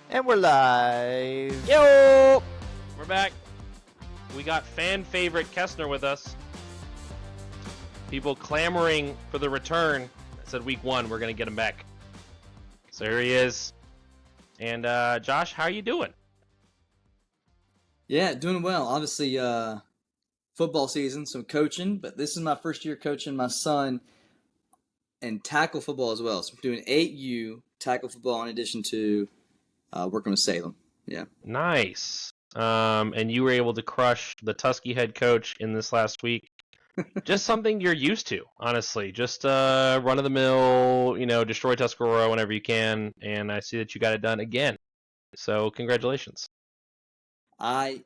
And we're live. Yo! We're back. We got fan favorite Kessner with us. People clamoring for the return. I said week 1, we're going to get him back. So here he is. And Josh, how are you doing? Yeah, doing well. Obviously, football season, some coaching, but this is my first year coaching my son in tackle football as well. So I'm doing 8U tackle football in addition to working with Salem. Yeah. Nice. And you were able to crush the Tusky head coach in this last week. Just something you're used to, honestly. Just run of the mill, destroy Tuscarora whenever you can. And I see that you got it done again. So congratulations.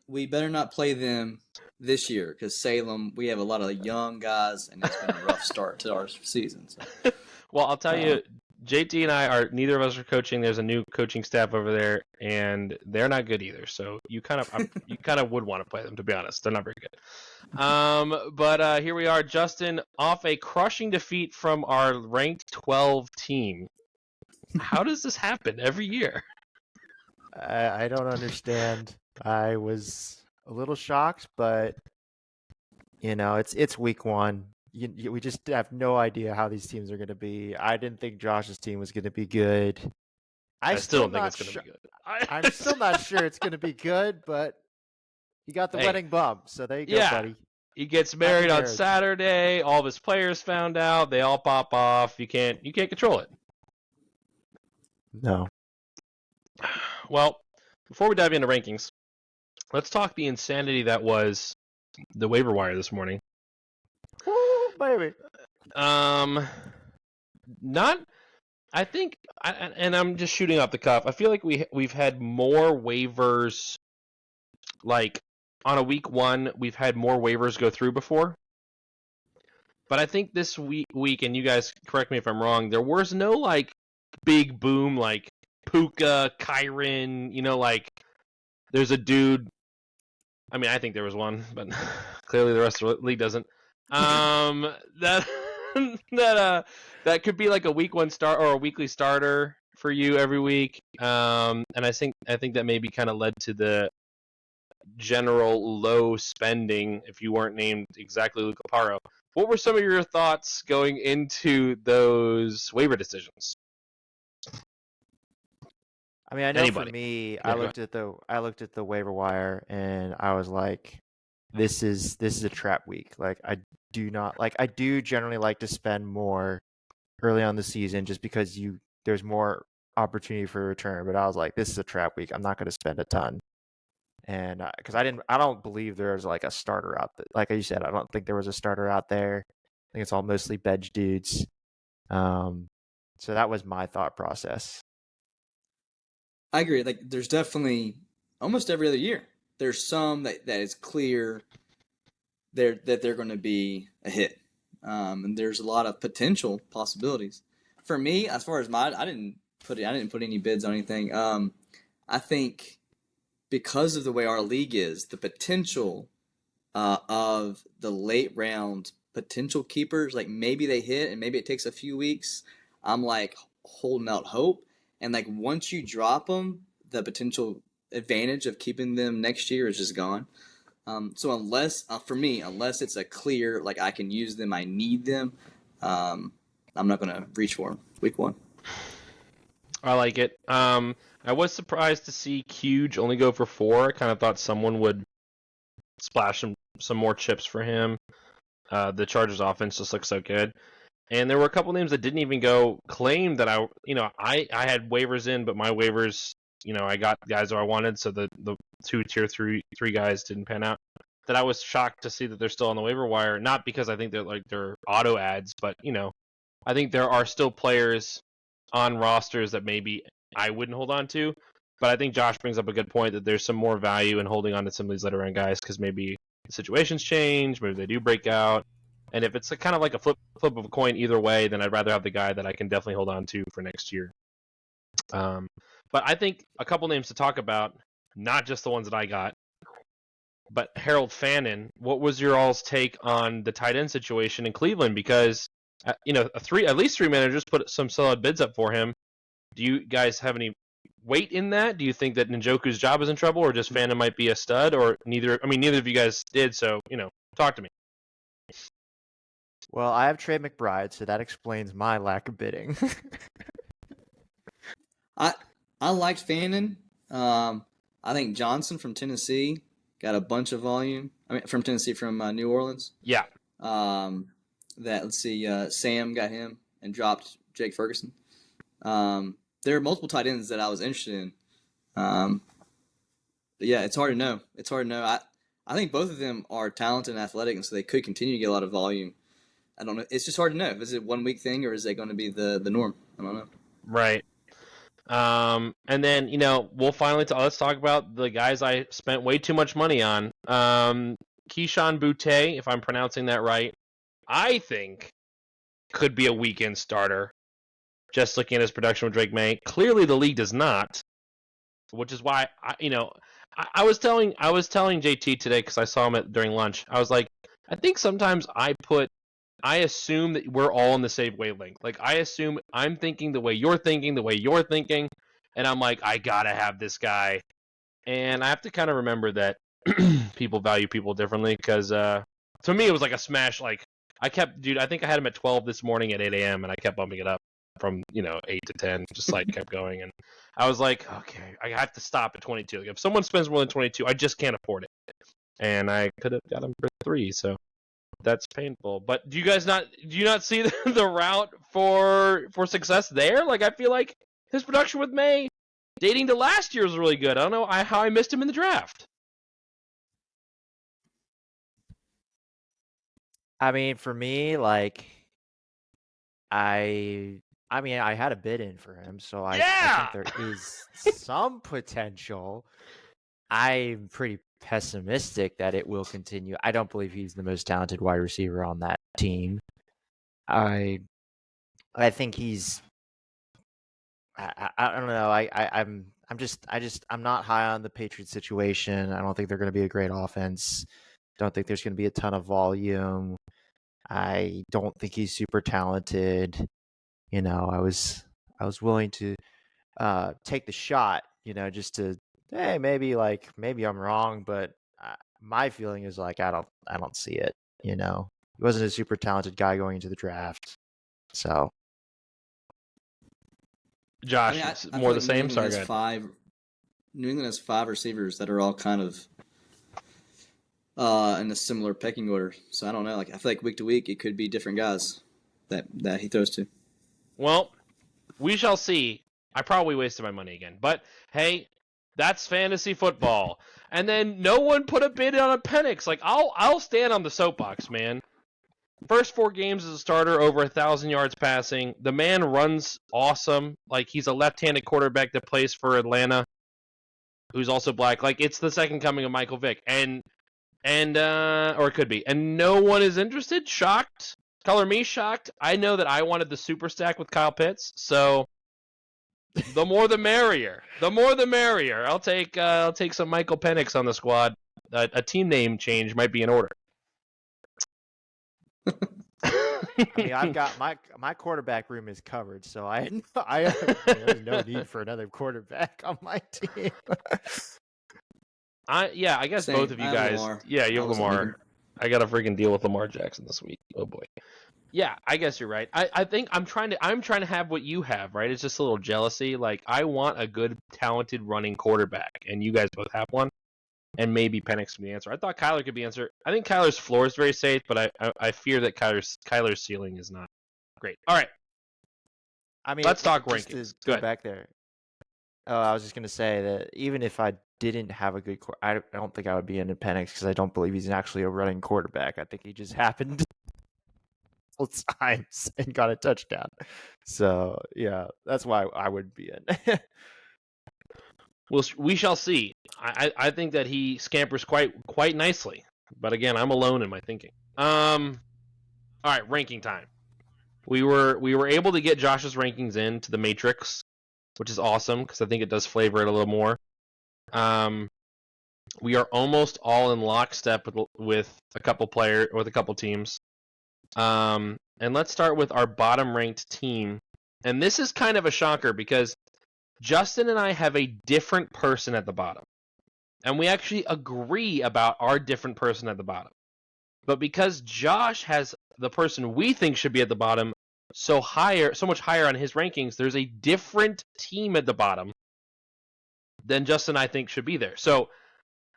We better not play them this year because Salem, we have a lot of young guys, and it's been a rough start to our season. So. Well, I'll tell you, JT and I neither of us are coaching. There's a new coaching staff over there, and they're not good either. So you kind of would want to play them, to be honest. They're not very good. But here we are, Justin, off a crushing defeat from our ranked 12 team. How does this happen every year? I don't understand. I was a little shocked, but it's week 1. We just have no idea how these teams are going to be. I didn't think Josh's team was going to be good. I still don't think it's going to be good. I'm still not sure it's going to be good, but he got the wedding bump, so there you go, buddy. He gets married on Saturday. All of his players found out. They all pop off. You can't control it. No. Well, before we dive into rankings, let's talk the insanity that was the waiver wire this morning. Woo, baby. I think, and I'm just shooting off the cuff. I feel like we've had more waivers, like on a week 1, we've had more waivers go through before. But I think this week, and you guys correct me if I'm wrong, there was no like big boom like Puka, Kyron, like there's a dude. I mean, I think there was one, but clearly the rest of the league doesn't. That could be like a week 1 start or a weekly starter for you every week. And I think that maybe kind of led to the general low spending if you weren't named exactly Luca Paro. What were some of your thoughts going into those waiver decisions? I mean, I know for me, I looked at the waiver wire and I was like, this is a trap week. Like I do generally like to spend more early on the season just because there's more opportunity for a return. But I was like, this is a trap week. I'm not going to spend a ton. And because I don't believe there's like a starter out there. Like you said, I don't think there was a starter out there. I think it's all mostly bench dudes. So that was my thought process. I agree. Like, there's definitely almost every other year. There's some that is clear that they're going to be a hit, and there's a lot of potential possibilities. For me, as far as I didn't put any bids on anything. I think because of the way our league is, the potential of the late round potential keepers, like maybe they hit and maybe it takes a few weeks. I'm like holding out hope. And like once you drop them, the potential advantage of keeping them next year is just gone. So unless it's a clear, like I can use them, I need them, I'm not going to reach for them week 1. I like it. I was surprised to see Huge only go for 4. I kind of thought someone would splash some more chips for him. The Chargers offense just looks so good. And there were a couple names that didn't even go claim that I had waivers in, but my waivers, I got guys that I wanted, so the 2 tier 3 guys didn't pan out. That I was shocked to see that they're still on the waiver wire, not because I think they're auto ads, but I think there are still players on rosters that maybe I wouldn't hold on to. But I think Josh brings up a good point that there's some more value in holding on to some of these later round guys because maybe the situations change, maybe they do break out. And if it's kind of like a flip of a coin either way, then I'd rather have the guy that I can definitely hold on to for next year. But I think a couple names to talk about, not just the ones that I got, but Harold Fannin. What was your all's take on the tight end situation in Cleveland? Because at least 3 managers put some solid bids up for him. Do you guys have any weight in that? Do you think that Njoku's job is in trouble, or just Fandom might be a stud, or neither? I mean, neither of you guys did, so talk to me. Well, I have Trey McBride, so that explains my lack of bidding. I liked Fannin. I think Johnson from Tennessee got a bunch of volume. I mean, from Tennessee, from New Orleans. Yeah. Let's see, Sam got him and dropped Jake Ferguson. There are multiple tight ends that I was interested in. But yeah, it's hard to know. It's hard to know. I think both of them are talented and athletic, and so they could continue to get a lot of volume. I don't know. It's just hard to know. Is it 1 week thing, or is it going to be the norm? I don't know. Right. And then, we'll finally let's talk about the guys I spent way too much money on. Keyshawn Boutte, if I'm pronouncing that right, I think could be a weekend starter. Just looking at his production with Drake May, clearly the league does not, which is why I was telling JT today, because I saw him during lunch. I was like, I think sometimes I assume that we're all on the same wavelength. Like, I assume I'm thinking the way you're thinking, and I'm like, I gotta have this guy. And I have to kind of remember that people value people differently, because to me it was like a smash. Like, I think I had him at 12 this morning at 8 a.m. and I kept bumping it up from 8 to 10, just like kept going. And I was like, okay, I have to stop at 22. Like, if someone spends more than 22, I just can't afford it. And I could have got him for 3, so that's painful. But do you not see the route for success there? Like, I feel like his production with May dating to last year was really good. I don't know how I missed him in the draft. I mean, for me, like, I had a bid in for him, so I think there is some potential. I'm pretty pessimistic that it will continue. I don't believe he's the most talented wide receiver on that team. I think he's. I don't know. I'm not high on the Patriots situation. I don't think they're going to be a great offense. Don't think there's going to be a ton of volume. I don't think he's super talented. I was willing to take the shot, just to, hey, maybe I'm wrong, but my feeling is like I don't see it. He wasn't a super talented guy going into the draft, so. Josh, it's more the same. Sorry, New England has 5 receivers that are all kind of in a similar pecking order. So I don't know. Like, I feel like week to week it could be different guys that he throws to. Well, we shall see. I probably wasted my money again, but hey, that's fantasy football. And then no one put a bid on a Penix. Like, I'll stand on the soapbox, man. First 4 games as a starter, over 1,000 yards passing. The man runs awesome. Like, he's a left-handed quarterback that plays for Atlanta, who's also black. Like, it's the second coming of Michael Vick, and or it could be. And no one is interested. Shocked. Color me shocked. I know that I wanted the super stack with Kyle Pitts, so the more the merrier. The more the merrier. I'll take some Michael Penix on the squad. A team name change might be in order. I mean, I've got my quarterback room is covered, so there's no need for another quarterback on my team. I guess Same. both of you guys. Lamar. Yeah, you have Lamar. I got to freaking deal with Lamar Jackson this week. Oh boy. Yeah, I guess you're right. I think I'm trying to have what you have, right? It's just a little jealousy. Like, I want a good, talented running quarterback, and you guys both have one. And maybe Penix can be the answer. I thought Kyler could be the answer. I think Kyler's floor is very safe, but I fear that Kyler's ceiling is not great. All right. I mean, let's talk rankings. Go back there. Oh, I was just going to say that even if I didn't have a good I don't think I would be in Penix, because I don't believe he's actually a running quarterback. I think he just happened times and got a touchdown. So, yeah, that's why I would be in. Well, we shall see. I think that he scampers quite nicely, but again, I'm alone in my thinking. All right, ranking time. We were able to get Josh's rankings into the Matrix, which is awesome because I think it does flavor it a little more. We are almost all in lockstep with a couple teams. And let's start with our bottom ranked team. And this is kind of a shocker because Justin and I have a different person at the bottom. And we actually agree about our different person at the bottom. But because Josh has the person we think should be at the bottom so much higher on his rankings, there's a different team at the bottom than Justin and I think should be there. So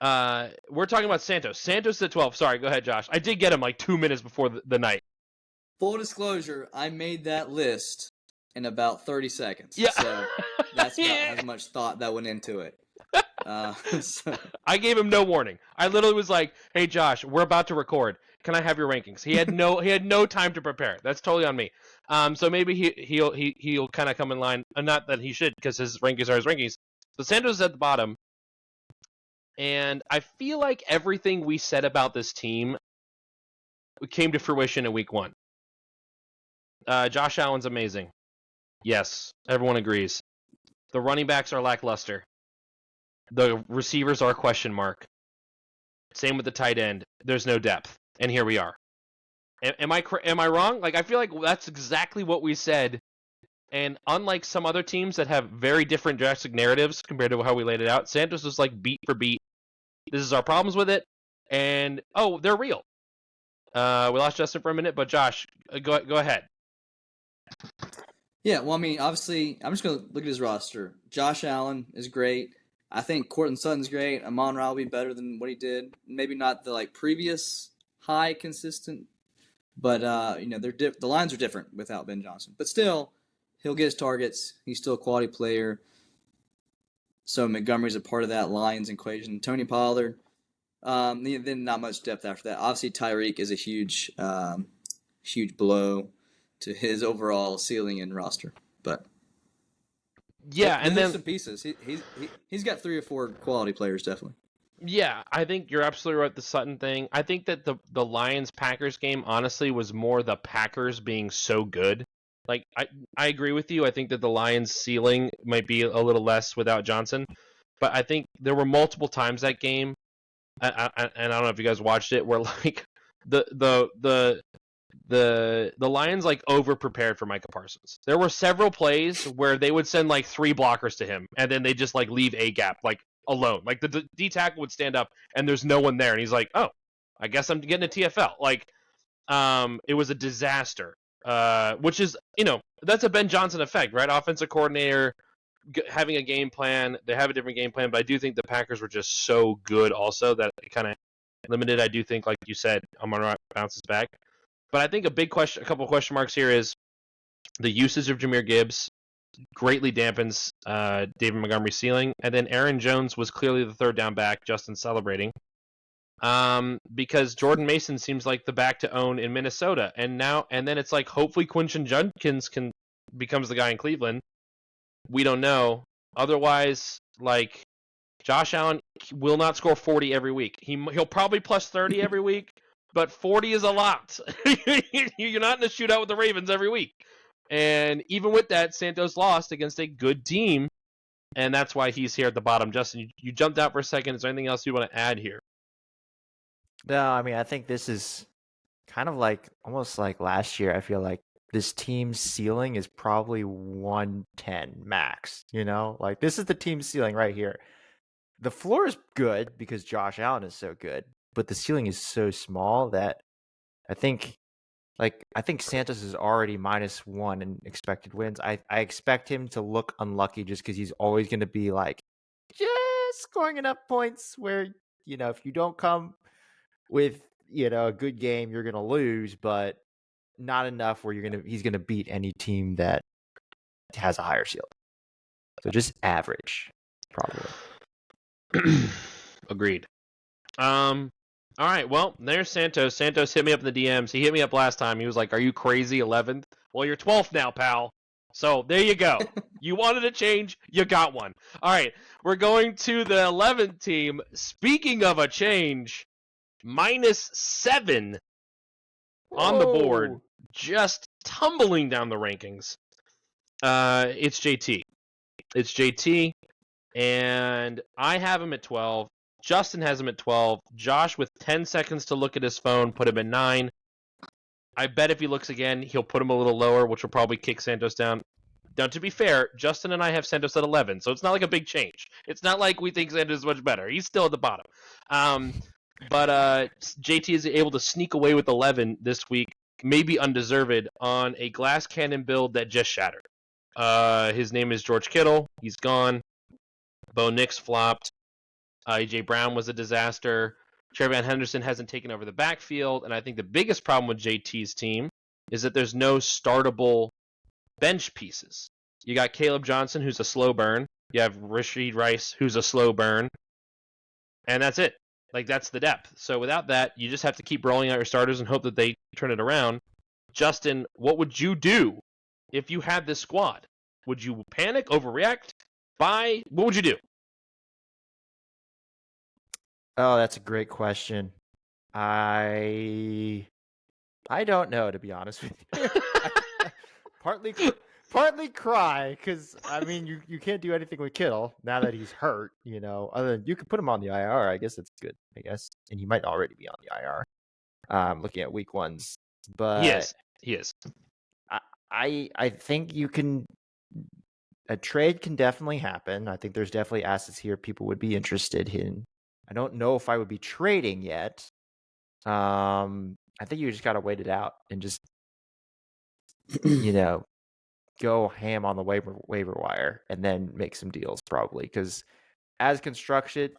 we're talking about Santos. Santos at 12. Sorry, go ahead, Josh. I did get him like 2 minutes before the night. Full disclosure, I made that list in about 30 seconds. Yeah. So that's about as much thought that went into it. So. I gave him no warning. I literally was like, "Hey, Josh, we're about to record. Can I have your rankings?" He had no time to prepare. That's totally on me. So maybe he'll kind of come in line. Not that he should, because his rankings are his rankings. So Santos is at the bottom, and I feel like everything we said about this team came to fruition in week 1. Josh Allen's amazing. Yes, everyone agrees. The running backs are lackluster. The receivers are a question mark. Same with the tight end. There's no depth, and here we are. Am I wrong? Like, I feel like that's exactly what we said. And unlike some other teams that have very different drastic narratives compared to how we laid it out, Santos was like beat for beat. This is our problems with it, and they're real. We lost Justin for a minute, but Josh, go ahead. Yeah, well, I mean, obviously, I'm just going to look at his roster. Josh Allen is great. I think Courtland Sutton's great. Amon-Ra will be better than what he did. Maybe not the previous high consistent, but the lines are different without Ben Johnson. But still, he'll get his targets. He's still a quality player. So Montgomery's a part of that Lions equation. Tony Pollard. Then not much depth after that. Obviously, Tyreek is a huge blow to his overall ceiling and roster. But yeah, and then some pieces. He's got 3 or 4 quality players definitely. Yeah, I think you're absolutely right with the Sutton thing. I think that the Lions-Packers game, honestly, was more the Packers being so good. Like, I agree with you. I think that the Lions' ceiling might be a little less without Johnson. But I think there were multiple times that game, and I don't know if you guys watched it, where, like, the Lions, like, over-prepared for Micah Parsons. There were several plays where they would send, like, 3 blockers to him, and then they just, like, leave A-gap, like, alone. Like, the D-tackle would stand up, and there's no one there, and he's like, oh, I guess I'm getting a TFL. Like, it was a disaster, which is, that's a Ben Johnson effect, right? Offensive coordinator having a game plan. They have a different game plan, but I do think the Packers were just so good also that it kind of limited. I do think, like you said, Amon-Ra bounces back. But I think a couple of question marks here is the usage of Jahmyr Gibbs greatly dampens David Montgomery's ceiling. And then Aaron Jones was clearly the third down back, Justin celebrating. Because Jordan Mason seems like the back to own in Minnesota. And then it's like, hopefully Quinton Judkins becomes the guy in Cleveland. We don't know. Otherwise, like, Josh Allen will not score 40 every week. He'll probably plus 30 every week. But 40 is a lot. You're not in a shootout with the Ravens every week. And even with that, Santos lost against a good team. And that's why he's here at the bottom. Justin, you jumped out for a second. Is there anything else you want to add here? No, I mean, I think this is kind of like almost like last year. I feel like this team's ceiling is probably 110 max. Like, this is the team's ceiling right here. The floor is good because Josh Allen is so good. But the ceiling is so small that I think Santos is already -1 in expected wins. I expect him to look unlucky just because he's always going to be like just scoring enough points where, if you don't come with, a good game, you're going to lose, but not enough where he's going to beat any team that has a higher ceiling. So just average, probably. Agreed. All right, well, there's Santos. Santos hit me up in the DMs. He hit me up last time. He was like, are you crazy, 11th? Well, you're 12th now, pal. So there you go. You wanted a change, you got one. All right, we're going to the 11th team. Speaking of a change, -7 on the board, just tumbling down the rankings. It's JT. It's JT, and I have him at 12. Justin has him at 12. Josh, with 10 seconds to look at his phone, put him at 9. I bet if he looks again, he'll put him a little lower, which will probably kick Santos down. Now, to be fair, Justin and I have Santos at 11, so it's not like a big change. It's not like we think Santos is much better. He's still at the bottom. But JT is able to sneak away with 11 this week, maybe undeserved, on a glass cannon build that just shattered. His name is George Kittle. He's gone. Bo Nix flopped. A.J. Brown was a disaster. Trevion Henderson hasn't taken over the backfield, and I think the biggest problem with JT's team is that there's no startable bench pieces. You got Caleb Johnson, who's a slow burn. You have Rashid Rice, who's a slow burn. And that's it. Like, that's the depth. So without that, you just have to keep rolling out your starters and hope that they turn it around. Justin, what would you do if you had this squad? Would you panic, overreact, buy? What would you do? Oh, that's a great question. I don't know, to be honest with you. Partly cry because I mean you can't do anything with Kittle now that he's hurt. Other than you could put him on the IR. I guess that's good. I guess, and he might already be on the IR. Looking at week ones, but he is. I think you can. A trade can definitely happen. I think there's definitely assets here people would be interested in. I don't know if I would be trading yet. I think you just gotta wait it out and just go ham on the waiver wire and then make some deals probably, because as constructed,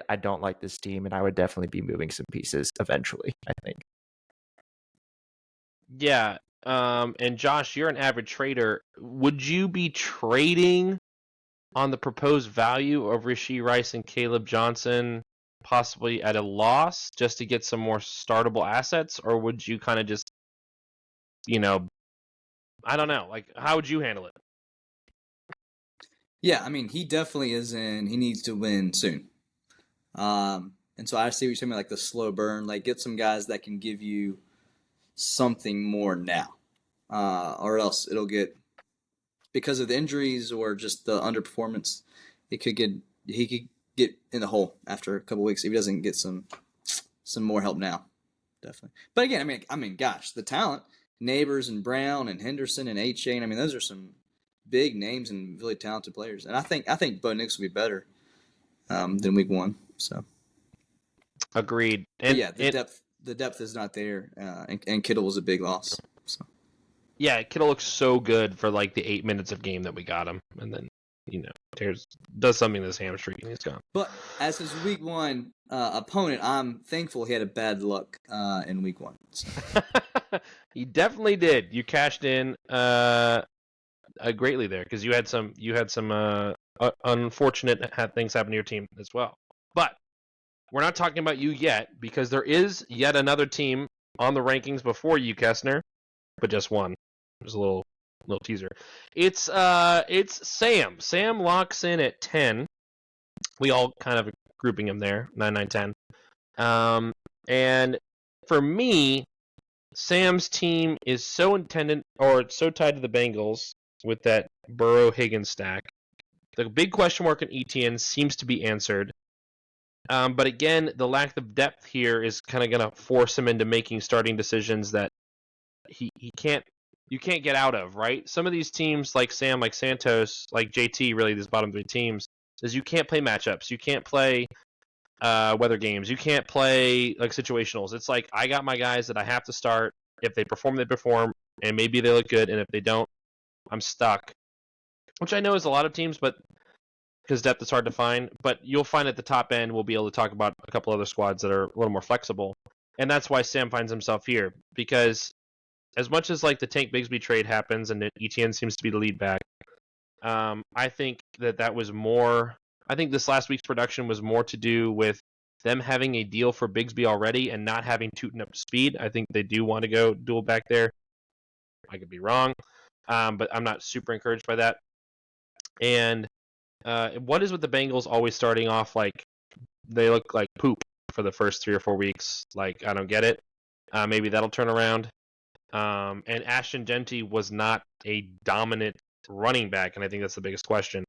I don't like this team, and I would definitely be moving some pieces eventually, I think. Yeah. And Josh, you're an avid trader. Would you be trading on the proposed value of Rashee Rice and Caleb Johnson, possibly at a loss, just to get some more startable assets? Or would you kind of just, I don't know. Like, how would you handle it? Yeah, I mean, he definitely is he needs to win soon. And so I see what you're saying, like the slow burn, like get some guys that can give you something more now. Or else it'll get, because of the injuries or just the underperformance, he could get in the hole after a couple weeks if he doesn't get some more help now. Definitely. But again, I mean, gosh, the talent, Neighbors and Brown and Henderson and A-Chain, I mean, those are some big names and really talented players. And I think Bo Nix will be better than week one. So agreed. And yeah, the depth is not there, and Kittle was a big loss. So yeah, Kittle looks so good for like the 8 minutes of game that we got him, and then does something to his hamstring and he's gone. But as his week one opponent, I'm thankful he had a bad luck in week one. So. He definitely did. You cashed in greatly there because you had some unfortunate things happen to your team as well. But we're not talking about you yet because there is yet another team on the rankings before you, Kessner, but just one. There's a little teaser. It's Sam. Sam locks in at 10. We all kind of grouping him there, 9, 9, 10. And for me, Sam's team is so tied to the Bengals with that Burrow-Higgins stack. The big question mark on ETN seems to be answered. But again, the lack of depth here is kind of going to force him into making starting decisions that you can't get out of, right? Some of these teams like Sam, like Santos, like JT, really these bottom three teams, is you can't play matchups. You can't play weather games. You can't play like situationals. It's like I got my guys that I have to start. If they perform, they perform, and maybe they look good. And if they don't, I'm stuck. Which I know is a lot of teams, but because depth is hard to find. But you'll find at the top end, we'll be able to talk about a couple other squads that are a little more flexible. And that's why Sam finds himself here. Because as much as like the Tank Bigsby trade happens and ETN seems to be the lead back, I think that was more. I think this last week's production was more to do with them having a deal for Bigsby already and not having Tootin up to speed. I think they do want to go dual back there. I could be wrong, but I'm not super encouraged by that. And what is with the Bengals always starting off like they look like poop for the first 3 or 4 weeks? Like, I don't get it. Maybe that'll turn around. And Ashton Genty was not a dominant running back, and I think that's the biggest question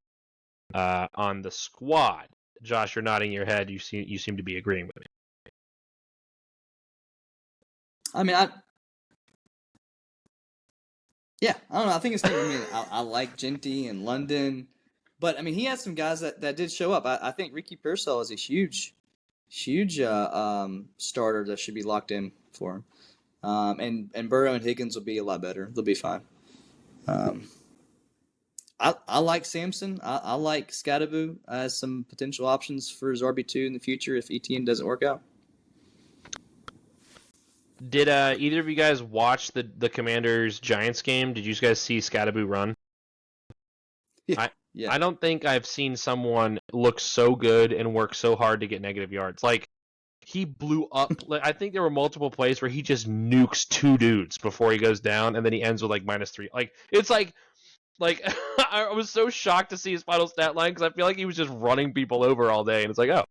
on the squad. Josh, you're nodding your head. You seem to be agreeing with me. I mean, Yeah, I don't know. I think it's. I mean, I like Genty and London, but I mean, he had some guys that did show up. I think Ricky Pearsall is a huge starter that should be locked in for him. And Burrow and Higgins will be a lot better. They'll be fine. Um, I like Samson. I like Scadaboo as some potential options for his RB2 in the future if ETN doesn't work out. Did either of you guys watch the Commanders Giants game? Did you guys see Scadaboo run? Yeah. I don't think I've seen someone look so good and work so hard to get negative yards. Like, he blew up. Like, I think there were multiple plays where he just nukes 2 dudes before he goes down, and then he ends with like -3. Like, it's like I was so shocked to see his final stat line because I feel like he was just running people over all day, and it's like, oh,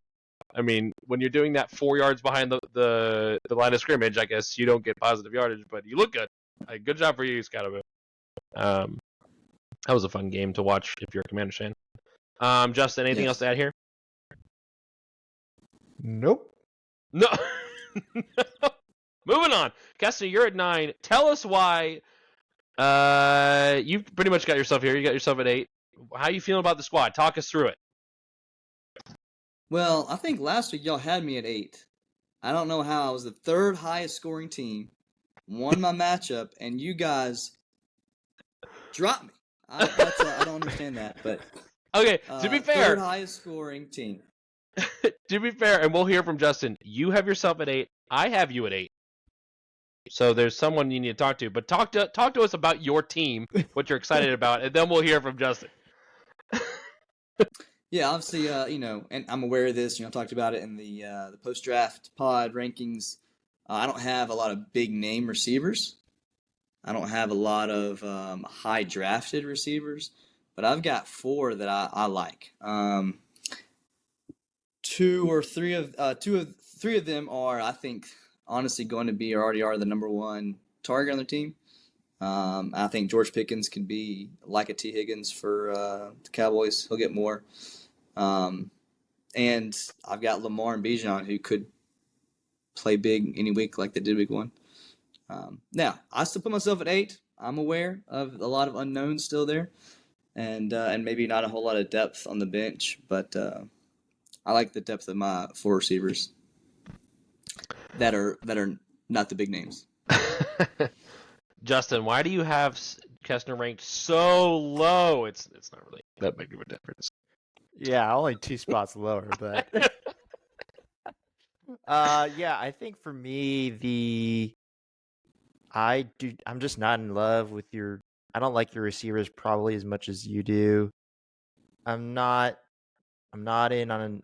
I mean, when you're doing that 4 yards behind the line of scrimmage, I guess you don't get positive yardage, but you look good. Good job for you, Scottaboo. That was a fun game to watch if you're a Commander fan. Justin, anything else to add here? Nope. No. Moving on. Kessler, you're at 9. Tell us why you've pretty much got yourself here. You got yourself at 8. How you feeling about the squad? Talk us through it. Well, I think last week y'all had me at 8. I don't know how I was the 3rd highest scoring team, won my matchup, and you guys dropped me. I don't understand that, but okay. To be fair, 3rd highest scoring team. To be fair, and we'll hear from Justin. You have yourself at 8. I have you at 8. So there's someone you need to talk to. But talk to us about your team, what you're excited about, and then we'll hear from Justin. Yeah, obviously, and I'm aware of this. I talked about it in the post-draft pod rankings. I don't have a lot of big name receivers. I don't have a lot of high drafted receivers, but I've got 4 that I like. 2 or 3 of them are, I think, honestly going to be or already are the number 1 target on the team. I think George Pickens can be like a T. Higgins for the Cowboys. He'll get more. And I've got Lamar and Bijan who could play big any week like they did week 1. Now, I still put myself at 8. I'm aware of a lot of unknowns still there, and maybe not a whole lot of depth on the bench, but I like the depth of my 4 receivers that are not the big names. Justin, why do you have Kessner ranked so low? It's not really that big of a difference. Yeah, only 2 spots lower, but yeah, I think for me I'm just not in love with I don't like your receivers probably as much as you do. I'm not in on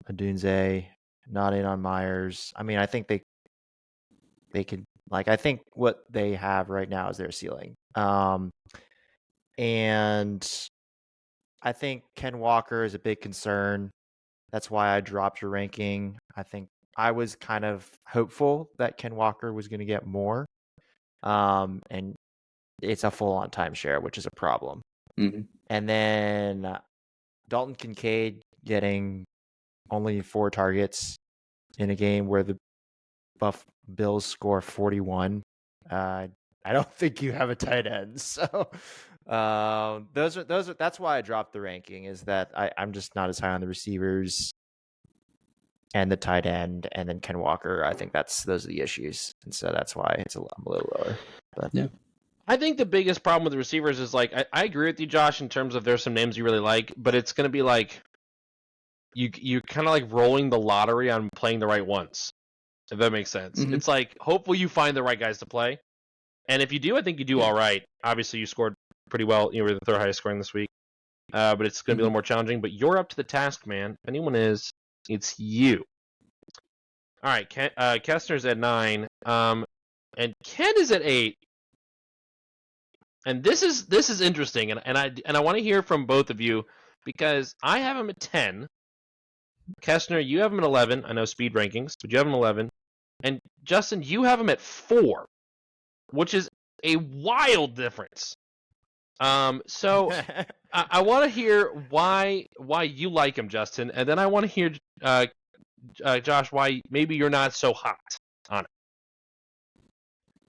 Adunze, not in on Myers. I mean, I think they could, like, I think what they have right now is their ceiling. And I think Ken Walker is a big concern. That's why I dropped your ranking. I think I was kind of hopeful that Ken Walker was going to get more. And it's a full-on timeshare, which is a problem. Mm-hmm. And then Dalton Kincaid getting only 4 targets in a game where the Buff Bills score 41. I don't think you have a tight end. So that's why I dropped the ranking, is that I'm just not as high on the receivers and the tight end, and then Ken Walker. I think those are the issues, and so that's why I'm a little lower. But yeah, I think the biggest problem with the receivers is, like, I agree with you, Josh, in terms of there's some names you really like, but it's going to be like you're kind of like rolling the lottery on playing the right ones, if that makes sense. Mm-hmm. It's like, hopefully you find the right guys to play, and if you do, I think you do all right. Obviously, you scored pretty well. You were the 3rd highest scoring this week, but it's going to be a little more challenging. But you're up to the task, man. If anyone is, it's you. All right, Kessner's at 9, and Ken is at 8. And this is interesting, and I want to hear from both of you, because I have him at 10. Kessner, you have him at 11. I know speed rankings, but you have him 11. And Justin, you have him at 4, which is a wild difference. So I want to hear why you like him, Justin, and then I want to hear Josh, why maybe you're not so hot on it.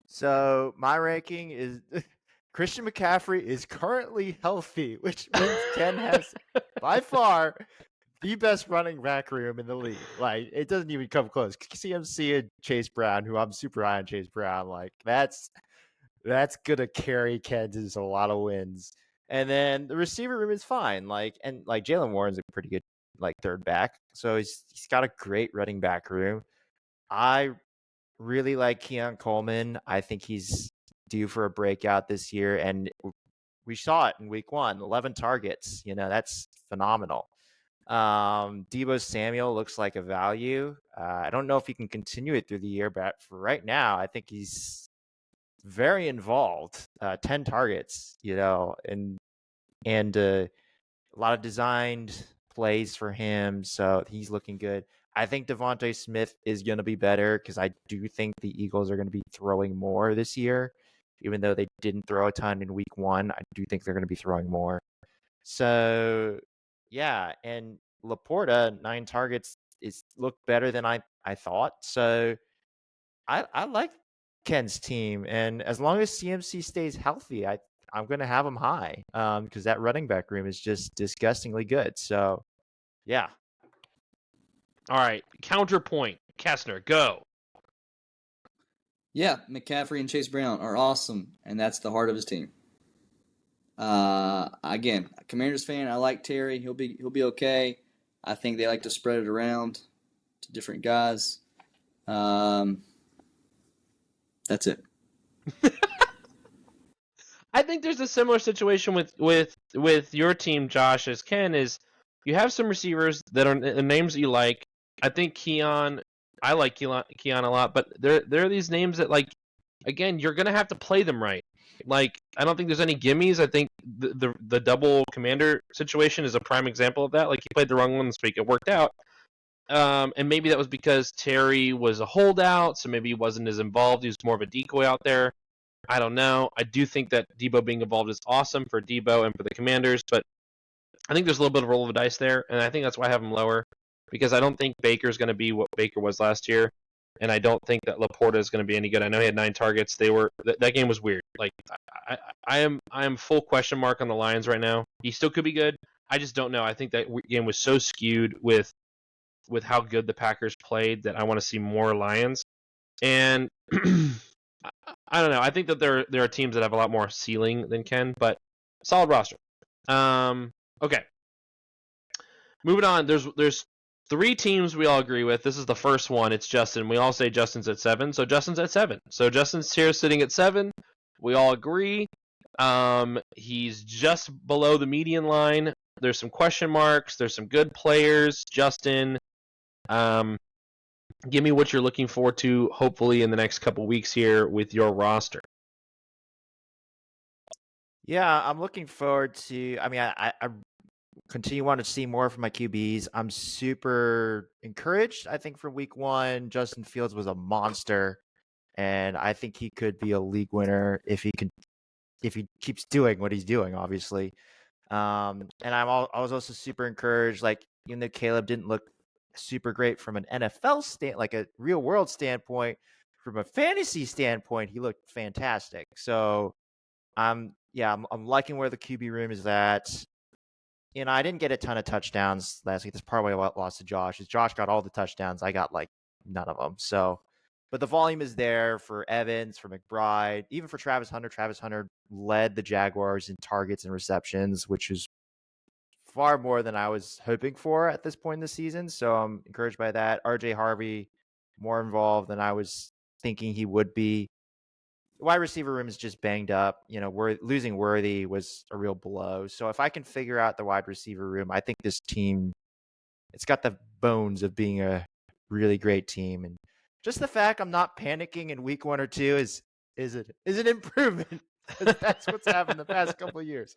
So my ranking is Christian McCaffrey is currently healthy, which means Ken has by far the best running back room in the league. Like, it doesn't even come close. CMC and Chase Brown, who I'm super high on Chase Brown, like that's gonna carry Kansas a lot of wins. And then the receiver room is fine. Like Jalen Warren's a pretty good like third back. So he's got a great running back room. I really like Keon Coleman. I think he's due for a breakout this year. And we saw it in week 1, 11 targets. That's phenomenal. Deebo Samuel looks like a value. I don't know if he can continue it through the year, but for right now, I think he's very involved. 10 targets, and a lot of designed plays for him, so he's looking good. I think Devontae Smith is going to be better because I do think the Eagles are going to be throwing more this year. Even though they didn't throw a ton in week 1, I do think they're going to be throwing more. So, yeah, and Laporta, 9 targets, looked better than I thought. So, I like Ken's team, and as long as CMC stays healthy, I'm going to have him high because that running back room is just disgustingly good. So, yeah. All right, counterpoint. Kessner, go. Yeah, McCaffrey and Chase Brown are awesome, and that's the heart of his team. Again, Commanders fan, I like Terry. He'll be okay. I think they like to spread it around to different guys. That's it. I think there's a similar situation with your team, Josh, as Ken is. You have some receivers that are names that you like. I think Keon. I like Keon a lot, but there are these names that, like, again, you're gonna have to play them right. Like, I don't think there's any gimmies. I think the double commander situation is a prime example of that. Like, he played the wrong one this week. It worked out. And maybe that was because Terry was a holdout, so maybe he wasn't as involved. He was more of a decoy out there. I don't know. I do think that Debo being involved is awesome for Debo and for the Commanders, but I think there's a little bit of a roll of the dice there, and I think that's why I have him lower, because I don't think Baker's going to be what Baker was last year, and I don't think that Laporta is going to be any good. I know he had 9 targets. That game was weird. Like, I am full question mark on the Lions right now. He still could be good. I just don't know. I think that game was so skewed with how good the Packers played that I want to see more Lions. And I don't know. I think that there are teams that have a lot more ceiling than Ken, but solid roster. Okay. Moving on. There's 3 teams we all agree with. This is the first one. It's Justin. We all say Justin's at 7, so Justin's at 7. So Justin's here sitting at 7. We all agree. He's just below the median line. There's some question marks. There's some good players. Justin, give me what you're looking forward to, hopefully, in the next couple weeks here with your roster. Yeah, I'm looking forward to. I mean, I continue wanting to see more from my QBs. I'm super encouraged. I think from week 1, Justin Fields was a monster, and I think he could be a league winner if he keeps doing what he's doing, obviously. And I was also super encouraged. Like, even though Caleb didn't look super great from an NFL like a real world standpoint, from a fantasy standpoint, he looked fantastic. So I'm liking where the QB room is at. I didn't get a ton of touchdowns last week. That's probably why I lost to Josh. Josh got all the touchdowns. I got like none of them. So, but the volume is there for Evans, for McBride, even for Travis Hunter. Travis Hunter led the Jaguars in targets and receptions, which is far more than I was hoping for at this point in the season. So I'm encouraged by that. RJ Harvey, more involved than I was thinking he would be. The wide receiver room is just banged up. Losing Worthy was a real blow. So if I can figure out the wide receiver room, I think this team, it's got the bones of being a really great team. And just the fact I'm not panicking in week 1 or 2 is an improvement. That's what's happened the past couple of years.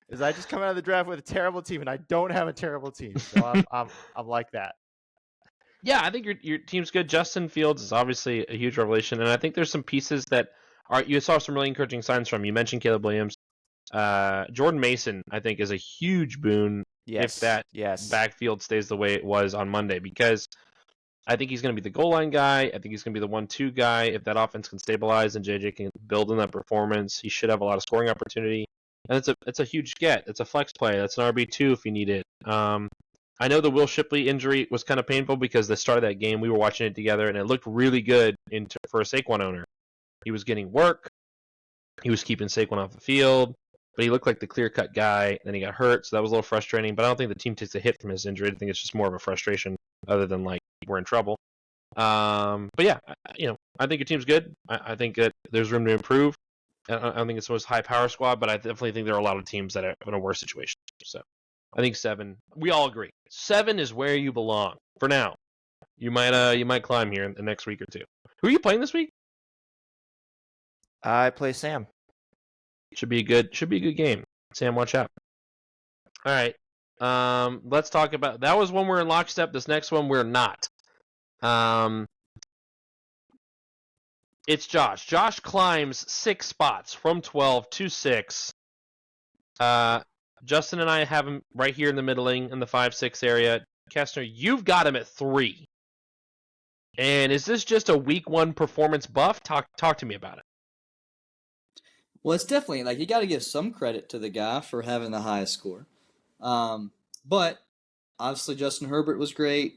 Is I just come out of the draft with a terrible team, and I don't have a terrible team. So I'm like that. Yeah, I think your team's good. Justin Fields is obviously a huge revelation, and I think there's some pieces that you saw some really encouraging signs from. You mentioned Caleb Williams. Jordan Mason, I think, is a huge boon if that backfield stays the way it was on Monday, because I think he's going to be the goal line guy. I think he's going to be the 1-2 guy. If that offense can stabilize and JJ can build on that performance, he should have a lot of scoring opportunity. And it's a huge get. It's a flex play. That's an RB2 if you need it. I know the Will Shipley injury was kind of painful because the start of that game, we were watching it together, and it looked really good for a Saquon owner. He was getting work. He was keeping Saquon off the field, but he looked like the clear-cut guy. Then he got hurt, so that was a little frustrating. But I don't think the team takes a hit from his injury. I think it's just more of a frustration other than, like, we're in trouble. But yeah, I think your team's good. I think that there's room to improve. I don't think it's the most high-power squad, but I definitely think there are a lot of teams that are in a worse situation. So I think 7. We all agree 7 is where you belong for now. You might climb here in the next week or two. Who are you playing this week? I play Sam. Should be a good game. Sam, watch out. All right. Let's talk about that. Was one we're in lockstep. This next one we're not. It's Josh. Josh climbs 6 spots from 12 to 6. Justin and I have him right here in the middling in the 5-6 area. Kestner, you've got him at 3. And is this just a week 1 performance buff? Talk to me about it. Well, it's definitely like you got to give some credit to the guy for having the highest score. But obviously Justin Herbert was great.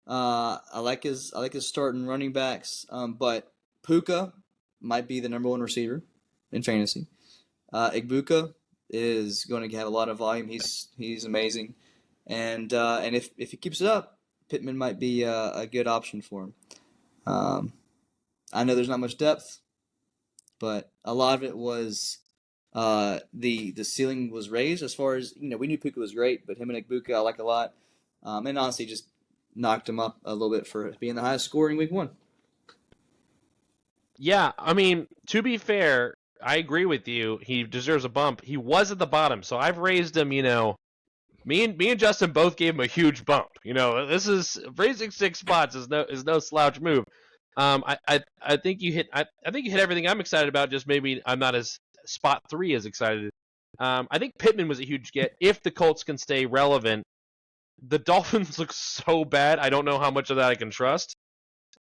I like his starting running backs. But Puka might be the number 1 receiver in fantasy. Igbuka is going to have a lot of volume. He's amazing, and if he keeps it up, Pittman might be a good option for him. I know there's not much depth, but a lot of it was the ceiling was raised as far as we knew Puka was great, but him and Igbuka I like a lot, and honestly just knocked him up a little bit for being the highest scorer in week 1. Yeah, I mean, to be fair, I agree with you. He deserves a bump. He was at the bottom, so I've raised him. Me and Justin both gave him a huge bump. This is raising 6 spots is no slouch move. I think you hit. I think you hit everything I'm excited about. Just maybe I'm not as spot 3 as excited. I think Pittman was a huge get if the Colts can stay relevant. The Dolphins look so bad. I don't know how much of that I can trust.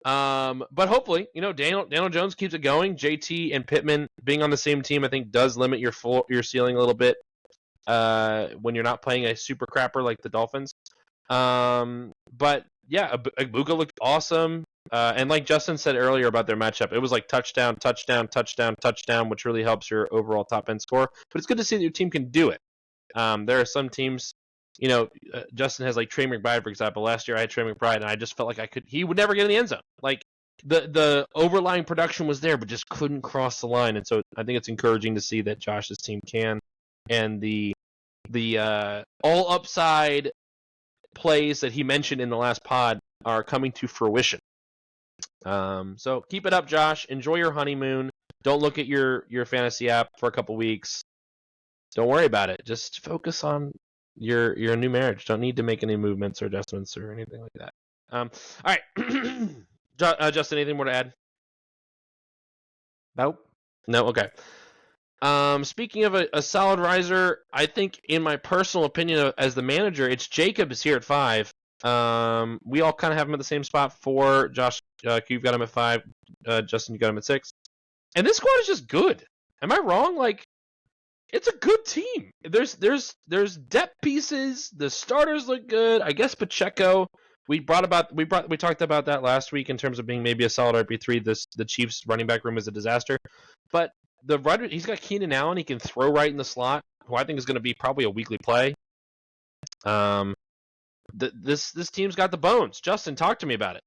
But hopefully, Daniel Jones keeps it going. JT and Pittman being on the same team, I think, does limit your ceiling a little bit. When you're not playing a super crapper like the Dolphins. But yeah, Igbuka looked awesome. And like Justin said earlier about their matchup, it was like touchdown, touchdown, touchdown, touchdown, which really helps your overall top end score. But it's good to see that your team can do it. There are some teams. Justin has like Trey McBride, for example. Last year I had Trey McBride, and I just felt like he would never get in the end zone. Like the overlying production was there, but just couldn't cross the line. And so I think it's encouraging to see that Josh's team can, and the all upside plays that he mentioned in the last pod are coming to fruition. So keep it up, Josh. Enjoy your honeymoon. Don't look at your fantasy app for a couple weeks. Don't worry about it. Just focus on your new marriage. Don't need to make any movements or adjustments or anything like that. All right. Justin, anything more to add? Nope. No? Okay. Speaking of a solid riser, I think in my personal opinion as the manager, it's Jacobs here at 5. We all kind of have him at the same spot. 4. Josh, you've got him at 5. Justin, you got him at 6. And this squad is just good. Am I wrong? Like, it's a good team. There's depth pieces. The starters look good. I guess Pacheco. We talked about that last week in terms of being maybe a solid RB3. The Chiefs running back room is a disaster, but he's got Keenan Allen. He can throw right in the slot, who I think is going to be probably a weekly play. This team's got the bones. Justin, talk to me about it.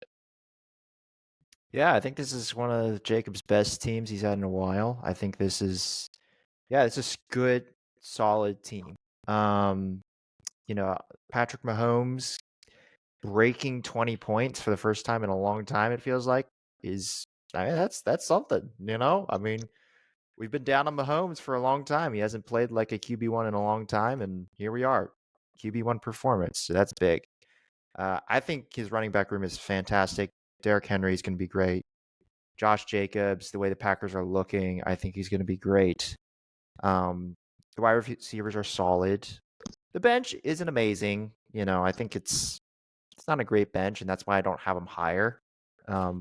Yeah, I think this is one of Jacob's best teams he's had in a while. I think this is a good, solid team. Patrick Mahomes breaking 20 points for the first time in a long time, it feels like, that's something, I mean, we've been down on Mahomes for a long time. He hasn't played like a QB1 in a long time, and here we are, QB1 performance. So that's big. I think his running back room is fantastic. Derrick Henry is going to be great. Josh Jacobs, the way the Packers are looking, I think he's going to be great. The wide receivers are solid. The bench isn't amazing. I think it's it's not a great bench, and that's why I don't have him higher.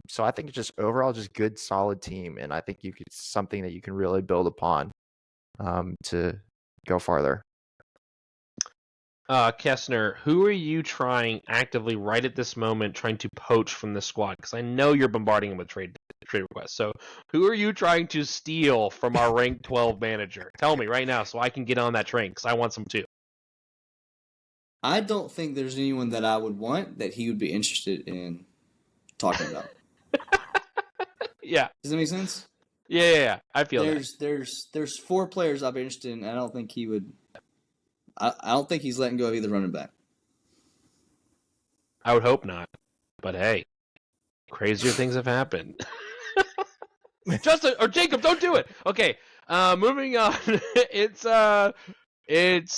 So I think it's just overall just good, solid team, and I think it's something that you can really build upon to go farther. Kessner, who are you trying actively right at this moment trying to poach from the squad? Because I know you're bombarding him with trade requests. So who are you trying to steal from our ranked 12 manager? Tell me right now so I can get on that train because I want some too. I don't think there's anyone that I would want that he would be interested in talking about. Yeah. Does that make sense? Yeah. I feel that. There's 4 players I'd be interested in. I don't think he would. I don't think he's letting go of either running back. I would hope not. But hey, crazier things have happened. Justin or Jacob, don't do it. Okay, moving on. It's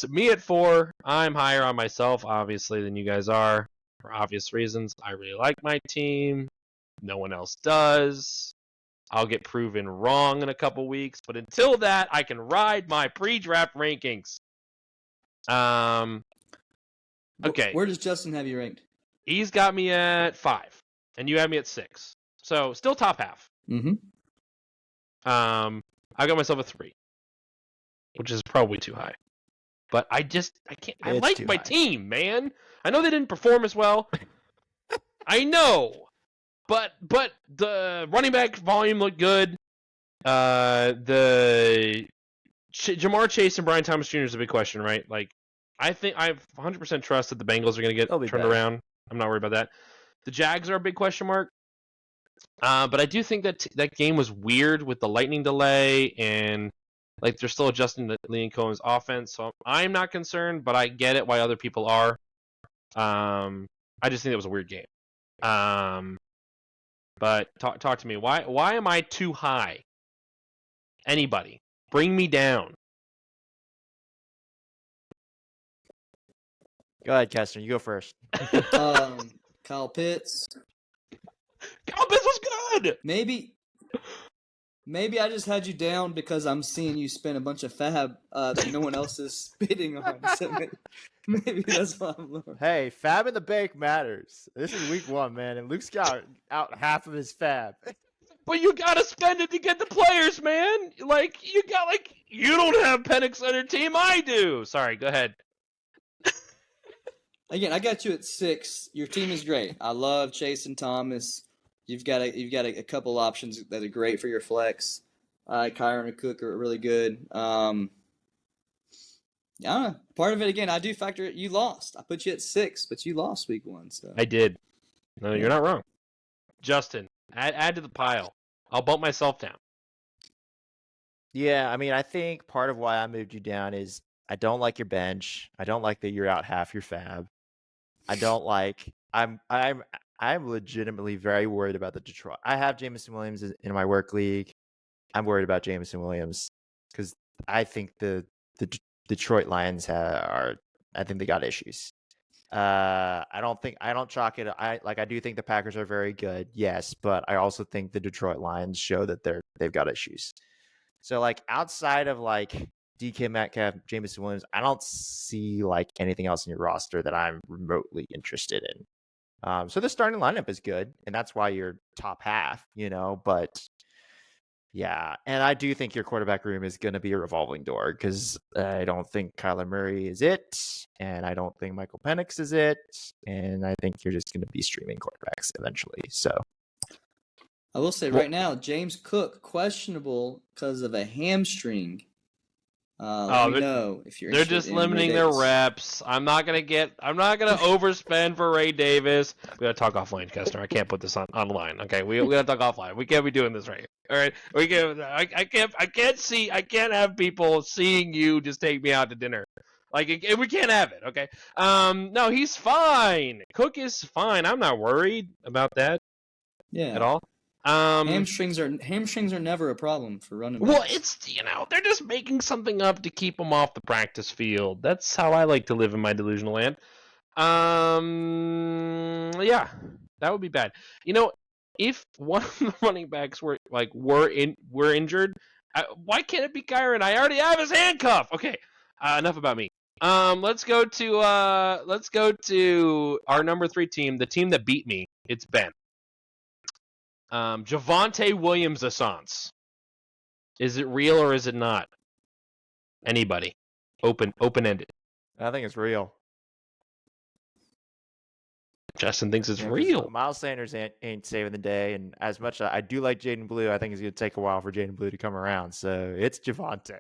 me at 4. I'm higher on myself, obviously, than you guys are for obvious reasons. I really like my team. No one else does. I'll get proven wrong in a couple weeks, but until that, I can ride my pre-draft rankings. Okay. Where does Justin have you ranked? He's got me at 5, and you have me at 6. So still top half. Mm-hmm. I got myself a 3, which is probably too high. But I can't. I like my team, man. I know they didn't perform as well. I know, but the running back volume looked good. The Jamar Chase and Brian Thomas Jr. is a big question, right? Like, I think I 100% trust that the Bengals are going to get turned around. I'm not worried about that. The Jags are a big question mark. But I do think that that game was weird with the lightning delay and like they're still adjusting to Liam Cohen's offense. So I'm not concerned, but I get it why other people are. I just think it was a weird game. But talk to me. Why am I too high? Anybody, bring me down. Go ahead, Kessler. You go first. Kyle Pitts. Kyle Pitts was good. Maybe I just had you down because I'm seeing you spend a bunch of fab that no one else is bidding on. So maybe that's why I'm lower. Hey, fab in the bank matters. This is week 1, man, and Luke's got out half of his fab. But you gotta spend it to get the players, man. You don't have Penix on your team. I do. Sorry, go ahead. Again, I got you at 6. Your team is great. I love Chase and Thomas. You've got a couple options that are great for your flex. Kyron and Cook are really good. I don't know. Part of it, again, I do factor it. You lost. I put you at 6, but you lost week 1. So I did. No, you're not wrong. Justin, add to the pile. I'll bump myself down. Yeah, I mean, I think part of why I moved you down is I don't like your bench. I don't like that you're out half your fab. I don't like. I'm legitimately very worried about the Detroit. I have Jameson Williams in my work league. I'm worried about Jameson Williams because I think the Detroit Lions I think they got issues. I don't chalk it. I do think the Packers are very good, yes, but I also think the Detroit Lions show that they've got issues. So like outside of like DK Metcalf, Jameson Williams, I don't see like anything else in your roster that I'm remotely interested in. So the starting lineup is good, and that's why you're top half, but yeah. And I do think your quarterback room is going to be a revolving door because I don't think Kyler Murray is it, and I don't think Michael Penix is it, and I think you're just going to be streaming quarterbacks eventually. So I will say right now, James Cook questionable because of a hamstring. Let me know if you're. They're just limiting their reps. I'm not gonna overspend for Ray Davis. We gotta talk offline, Kessler. I can't put this online. Okay, we gotta talk offline. We can't be doing this right here. All right, we can't. I can't have people seeing you just take me out to dinner. We can't have it. Okay. No, he's fine. Cook is fine. I'm not worried about that. Yeah. At all. Hamstrings are never a problem for running backs. Well, it's they're just making something up to keep them off the practice field. That's how I like to live in my delusional land. Yeah, that would be bad. If one of the running backs were injured, why can't it be Kyron? I already have his handcuff. Okay, enough about me. Let's go to our number 3 team, the team that beat me. It's Ben. Javonte Williams Assance. Is it real or is it not? Anybody? Open-ended. I think it's real. Justin thinks it's real. Miles Sanders ain't saving the day, and as much as I do like Jaden Blue, I think it's going to take a while for Jaden Blue to come around. So it's Javonte.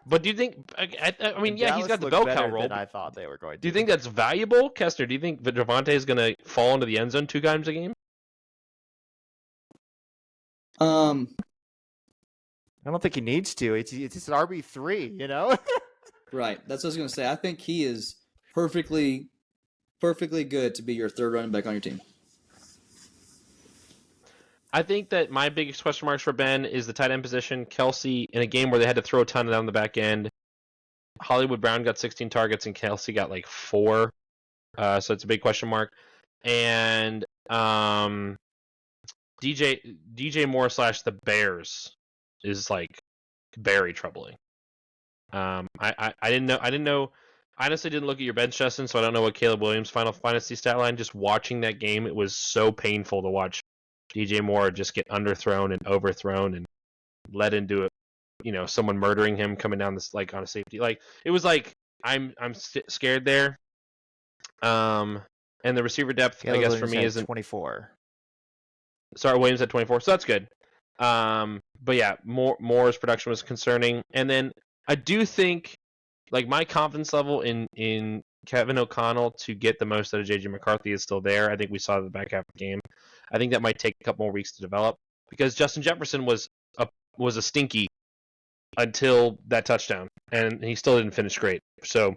But do you think? I mean, yeah, he's got the bell cow role. I thought they were going to. Do you think that's valuable, Kester? Do you think Javonte is going to fall into the end zone 2 times a game? I don't think he needs to. It's an RB3, you know. Right. That's what I was going to say. I think he is perfectly good to be your third running back on your team. I think that my biggest question marks for Ben is the tight end position. Kelsey, in a game where they had to throw a ton down the back end, Hollywood Brown got 16 targets and Kelsey got like 4. So it's a big question mark. And DJ Moore / the Bears is like very troubling. I didn't know. I honestly didn't look at your bench, Justin, so I don't know what Caleb Williams' Final Fantasy stat line. Just watching that game, it was so painful to watch DJ Moore just get underthrown and overthrown and led into it. You know, someone murdering him coming down this like on a safety. Like it was like I'm scared there. And the receiver depth, Caleb I guess Williams for me isn't 24. Sorry, Williams at 24, so that's good. But yeah, Moore's production was concerning, and then I do think, like my confidence level in Kevin O'Connell to get the most out of JJ McCarthy is still there. I think we saw the back half of the game. I think that might take a couple more weeks to develop because Justin Jefferson was a stinky until that touchdown, and he still didn't finish great. So,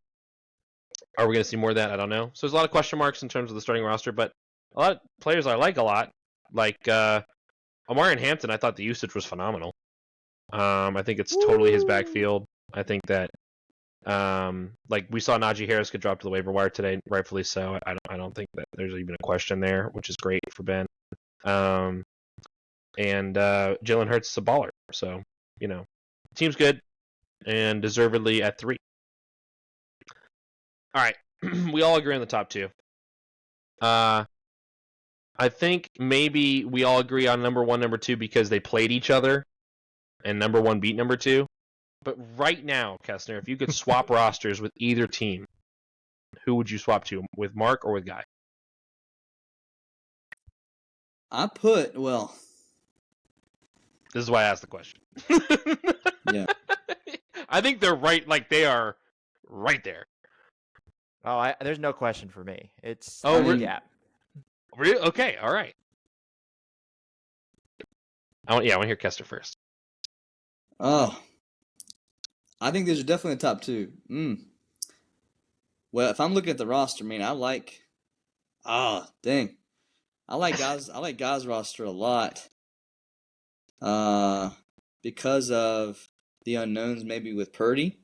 are we going to see more of that? I don't know. So there's a lot of question marks in terms of the starting roster, but a lot of players I like a lot. Like Omarion Hampton, I thought the usage was phenomenal. I think it's totally his backfield. I think that like we saw Najee Harris get dropped to the waiver wire today, rightfully so. I don't think that there's even a question there, which is great for Ben. And Jalen Hurts is a baller, so you know, team's good and deservedly at 3. All right, we all agree on the top 2. I think maybe we all agree on number 1, number 2 because they played each other, and number 1 beat number 2. But right now, Kestner, if you could swap rosters with either team, who would you swap to? With Mark or with Guy? Well, this is why I asked the question. Yeah. I think they're right, like they are right there. Oh, there's no question for me. It's yeah. Really? Okay, all right. I want to hear Kester first. Oh, I think these are definitely the top 2. Well, if I'm looking at the roster, man, I like Guy's roster a lot. Because of the unknowns, maybe with Purdy.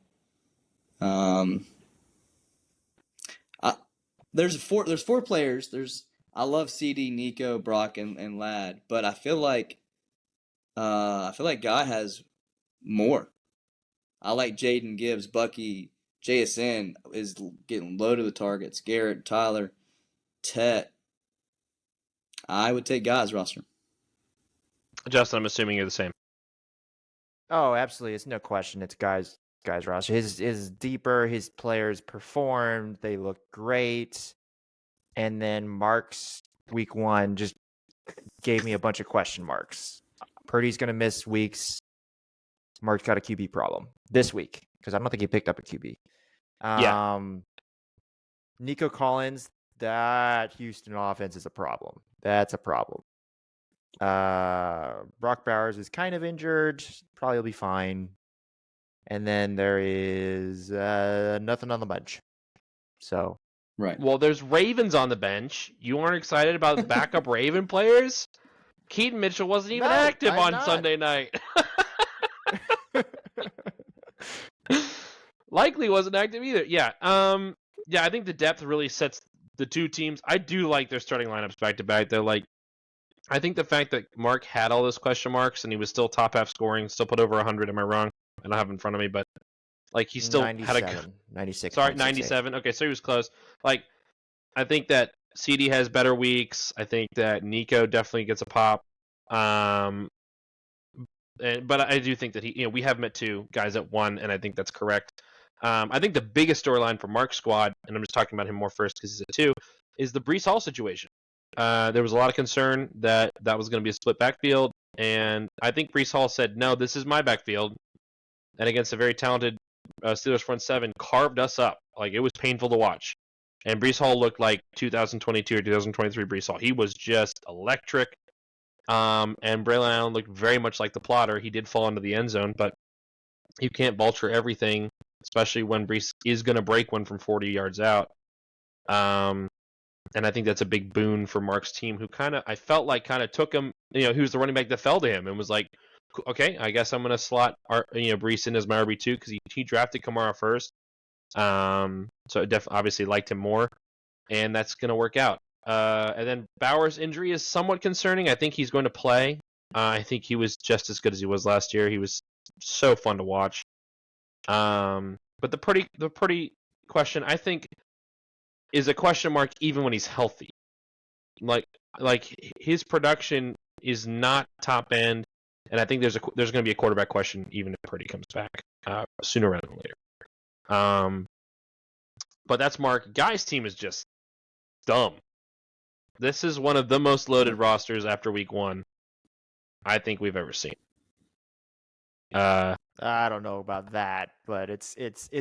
There's 4 players. I love CD, Nico, Brock, and Ladd, but I feel like Guy has more. I like Jaden Gibbs, Bucky, JSN is getting loaded with targets. Garrett, Tyler, Tet. I would take Guy's roster. Justin, I'm assuming you're the same. Oh, absolutely. It's no question. It's Guy's roster. His deeper. His players performed. They look great. And then Mark's week 1 just gave me a bunch of question marks. Purdy's going to miss weeks. Mark's got a QB problem this week because I don't think he picked up a QB. Yeah. Nico Collins, that Houston offense is a problem. That's a problem. Brock Bowers is kind of injured. Probably will be fine. And then there is nothing on the bench. So. Right. Well, there's Ravens on the bench. You aren't excited about the backup Raven players? Keaton Mitchell wasn't even active on Sunday night. Likely wasn't active either. Yeah. Yeah, I think the depth really sets the 2 teams. I do like their starting lineups back to back. They're like, I think the fact that Mark had all those question marks and he was still top half scoring, still put over 100. Am I wrong? I don't have it in front of me, but Like he still had a 96. Sorry, 97. Okay, so he was close. Like I think that CD has better weeks. I think that Nico definitely gets a pop. But I do think that we have him at 2, guys at 1, and I think that's correct. I think the biggest storyline for Mark's squad, and I'm just talking about him more first because he's at 2, is the Breece Hall situation. There was a lot of concern that was going to be a split backfield, and I think Breece Hall said, no, this is my backfield, and against a very talented Steelers front 7, carved us up. Like, it was painful to watch. And Breece Hall looked like 2022 or 2023 Breece Hall. He was just electric. And Braylon Allen looked very much like the plotter. He did fall into the end zone, but you can't vulture everything, especially when Breece is going to break one from 40 yards out. And I think that's a big boon for Mark's team, who I felt like took him, he was the running back that fell to him and was like, okay, I guess I'm going to slot Breece in as my RB2 because he drafted Kamara first. So I obviously liked him more, and that's going to work out. And then Bauer's injury is somewhat concerning. I think he's going to play. I think he was just as good as he was last year. He was so fun to watch. But the pretty question, I think, is a question mark even when he's healthy. Like his production is not top end, and I think there's going to be a quarterback question even if Purdy comes back sooner rather than later. But that's Mark. Guy's team is just dumb. This is one of the most loaded rosters after week 1 I think we've ever seen. I don't know about that, but it's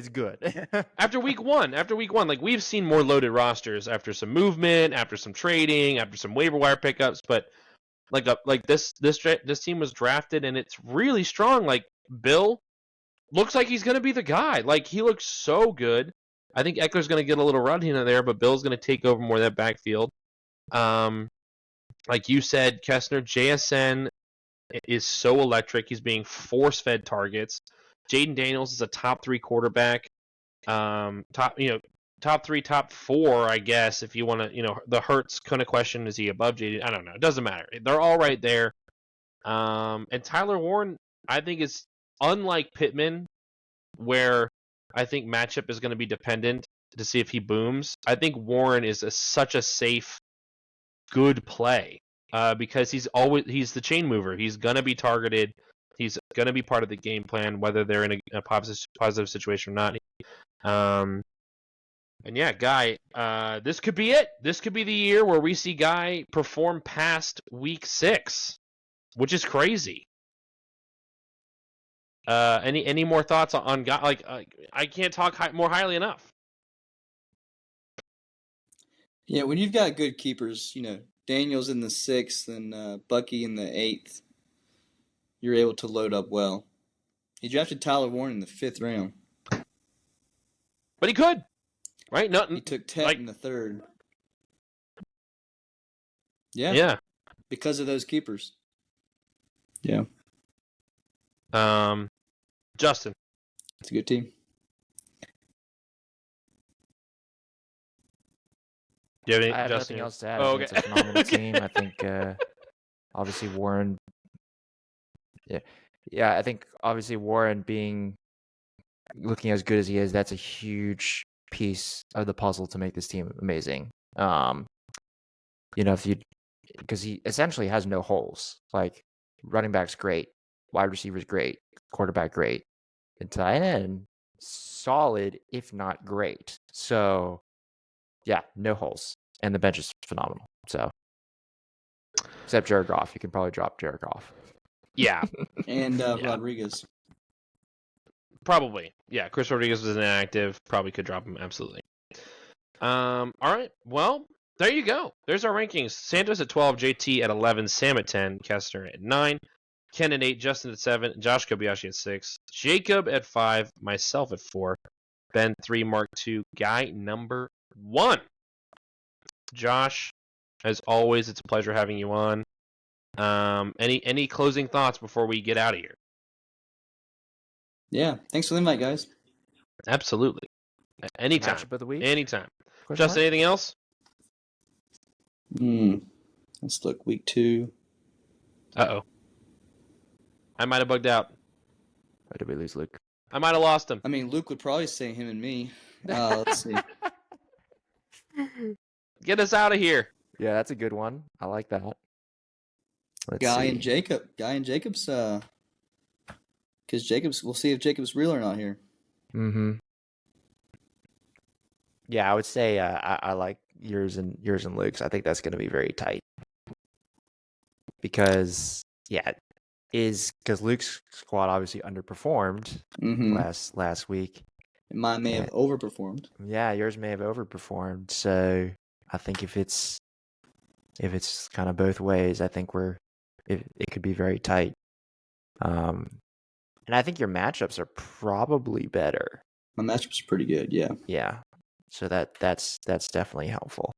good. after week one, like we've seen more loaded rosters after some movement, after some trading, after some waiver wire pickups, but like this team was drafted and it's really strong. Like Bill looks like he's going to be the guy. Like he looks so good. I think Eckler's going to get a little run here and there, but Bill's going to take over more of that backfield. Like you said, Kessner, JSN is so electric. He's being force-fed targets. Jaden Daniels is a top 3 quarterback. Top 3, top 4, I guess, if you want to, the Hurts kind of question, is he above Jaden? I don't know. It doesn't matter. They're all right there. And Tyler Warren, I think, is unlike Pittman, where I think matchup is going to be dependent to see if he booms. I think Warren is such a safe, good play because he's the chain mover. He's going to be targeted. He's going to be part of the game plan, whether they're in a positive situation or not. And yeah, Guy, this could be it. This could be the year where we see Guy perform past week 6, which is crazy. Any more thoughts on Guy? Like, I can't talk more highly enough. Yeah, when you've got good keepers, Daniels in the 6th and Bucky in the 8th, you're able to load up well. He drafted Tyler Warren in the 5th round. But he could, right? He took Ted in the 3rd. Yeah. Yeah. Because of those keepers. Yeah. Justin. It's a good team. Do you have I have Justin? nothing else to add. Oh, I think it's a phenomenal team. I think obviously Warren. Yeah. I think obviously Warren looking as good as he is, that's a huge piece of the puzzle to make this team amazing. Because he essentially has no holes. Like running back's great, wide receiver's great, quarterback great, and tight end solid if not great. So yeah, no holes, and the bench is phenomenal. So except Jared Goff, you can probably drop Jared Goff. Yeah, and Rodriguez. Probably. Yeah, Chris Rodriguez was inactive. Probably could drop him. Absolutely. All right. Well, there you go. There's our rankings. Santos at 12, JT at 11, Sam at 10, Kessner at 9, Ken at 8, Justin at 7, Josh Kobayashi at 6, Jacob at 5, myself at 4, Ben 3, Mark 2, Guy number 1. Josh, as always, it's a pleasure having you on. Any closing thoughts before we get out of here? Yeah, thanks for the invite, guys. Absolutely. Anytime. Matchup of the week? Anytime. Question Justin, mark? anything else? Let's look. Week 2. Uh-oh. I might have bugged out. Or did we lose Luke? I might have lost him. I mean, Luke would probably say him and me. Let's see. Get us out of here. Yeah, that's a good one. I like that. Let's Guy see. and Jacobs. Because Jacobs. We'll see if Jacobs real or not here. Mm-hmm. Yeah, I would say I like yours and Luke's. I think that's going to be very tight because because Luke's squad obviously underperformed last week. Mine may have overperformed. Yeah, yours may have overperformed. So I think if it's kind of both ways, I think it could be very tight. And I think your matchups are probably better. My matchup's pretty good. Yeah. Yeah. So that's definitely helpful.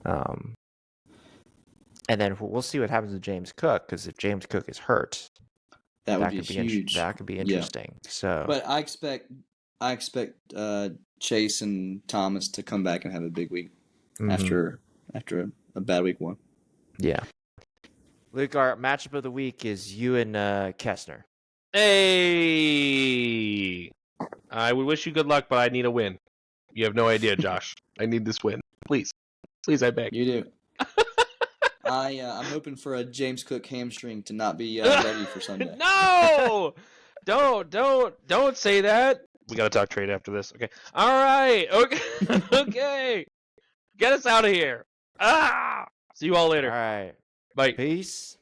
And then we'll see what happens with James Cook, because if James Cook is hurt, that would be huge. That could be interesting. Yeah. So, but I expect Chase and Thomas to come back and have a big week after a bad week one. Yeah. Luke, our matchup of the week is you and Kessner. Hey, I would wish you good luck, but I need a win. You have no idea, Josh. I need this win. Please, I beg. You do. I'm hoping for a James Cook hamstring to not be ready for Sunday. No, don't say that. We gotta talk trade after this. Okay. All right. Okay. Okay. Get us out of here. See you all later. All right. Bye. Peace.